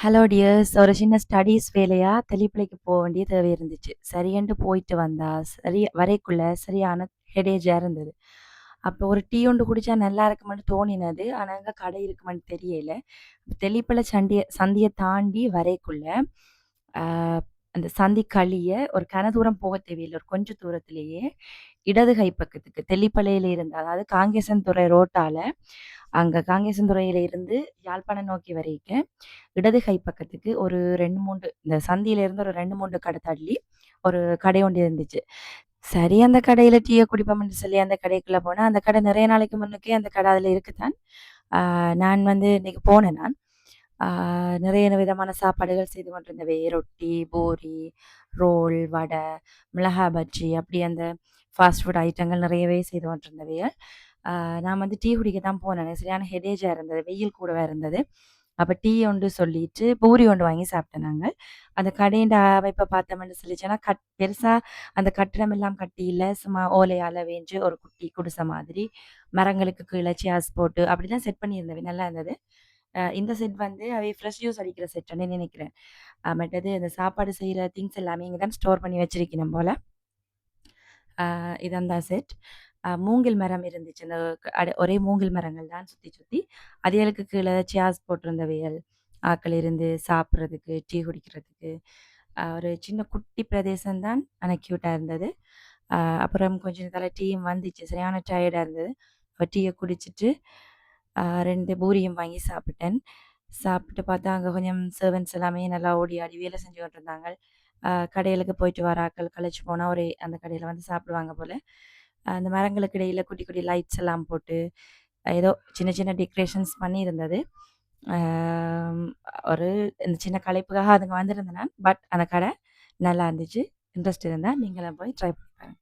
Hello tears. ஒரு சின்ன studies வேலையா தெளிப்பிலைக்கு போ வேண்டிய தேவை இருந்துச்சு. சரின்ட்டு போயிட்டு வந்தா, சரி வரைக்குள்ள சரியான ஹெடேஜா இருந்தது. அப்போ ஒரு டீ ஒன்று குடிச்சா நல்லா இருக்குமான்னு தோணினது. ஆனா அங்க கடை இருக்குமான்னு தெரியல. தெளிப்பல சந்திய தாண்டி வரைக்குள்ள, ஆ அந்த சந்தி கழிய ஒரு தூரம் போக தேவையில்ல. ஒரு கொஞ்சம் தூரத்திலேயே இடது கை பக்கத்துக்கு தெல்லிப்பளையில இருந்து, அதாவது காங்கேசன்துறை ரோட்டால, அங்க காங்கேசன்துறையில இருந்து யாழ்ப்பாணம் நோக்கி வரைக்க, இடது கை பக்கத்துக்கு ஒரு 2, 3 இந்த சந்தியில இருந்து ஒரு 2, 3 கடை தள்ளி ஒரு கடை ஒண்ணு இருந்துச்சு. சரி அந்த கடையில டீய குடிப்போம்ன்னு சொல்லி அந்த கடைக்குள்ள போனா, அந்த கடை நிறைய நாளைக்கு முன்னுக்கே அந்த கடை அதுல இருக்குதான். ஆ நான் வந்து இன்னைக்கு போனேன் நான். ஆ நிறைய விதமான சாப்பாடுகள் செய்து கொண்டிருந்தவை. ரொட்டி, பூரி, ரோல், வடை, மிளகா பஜ்ஜி அப்படி அந்த ஃபாஸ்ட் ஃபுட் ஐட்டங்கள் நிறையவே செய்து கொண்டிருந்தவைய. நான் வந்து டீ குடிக்க தான் போனேன். சரியான ஹெடேஜா இருந்தது. வெயில் கூடவா இருந்தது. அப்ப டீ ஒன்று சொல்லிட்டு, பூரி ஒன்று வாங்கி சாப்பிட்டோம் நாங்க. அந்த கடையின் அமைப்ப பார்த்தோம்ன்னு சொல்லிச்சுன்னா, பெருசா அந்த கட்டிடம் எல்லாம் கட்டி இல்ல. சும்மா ஓலையால வேஞ்சு ஒரு குட்டி குடிசை மாதிரி, மரங்களுக்கு கீழ சேர்ஸ் போட்டு அப்படிதான் செட் பண்ணியிருந்தவை. நல்லா இருந்தது. இந்த செட் வந்து அவை ஃப்ரெஷ் ஜூஸ் அடிக்கிற செட்டுன்னு நினைக்கிறேன். மற்றது இந்த சாப்பாடு செய்ற திங்ஸ் எல்லாமே இங்க தான் ஸ்டோர் பண்ணி வச்சிருக்கணும் போல. இது அந்த செட். மூங்கில் மரம் இருந்துச்சு. அந்த ஒரே மூங்கில் மரங்கள் தான் சுத்தி சுத்தி. அதுகளுக்கு கீழ சேர்ஸ் போட்டிருந்தவைகள். ஆட்கள் இருந்து சாப்பிடுறதுக்கு, டீ குடிக்கிறதுக்கு. ஒரு சின்ன குட்டி பிரதேசம் தான். ஆனா கியூட்டா இருந்தது. அப்புறம் கொஞ்ச நேரத்தால டீயும் வந்துச்சு. சரியான டயர்டா இருந்தது. அப்ப டீய குடிச்சிட்டு, 2 பூரியும் வாங்கி சாப்பிட்டேன். சாப்பிட்டு பார்த்தா, அங்க கொஞ்சம் சர்வன்ட்ஸ் எல்லாமே நல்லா ஓடி ஆடி வேலை செஞ்சு கொண்டிருந்தாங்க. கடைகளுக்கு போயிட்டு வர ஆட்கள் களைச்சு போனா ஒரு அந்த கடையில வந்து சாப்பிடுவாங்க போல. அந்த மரங்களுக்கு இடையில குட்டி குட்டி லைட்ஸ் எல்லாம் போட்டு, ஏதோ சின்ன சின்ன டெக்கரேஷன்ஸ் பண்ணியிருந்தது. ஆம், ஒரு இந்த சின்ன களைப்புக்காக அதுங்க வந்திருந்தேன் நான். பட் அந்த கடை நல்லா இருந்துச்சு. இன்ட்ரெஸ்ட் இருந்தா நீங்களும் போய் ட்ரை பண்ணி பாருங்க.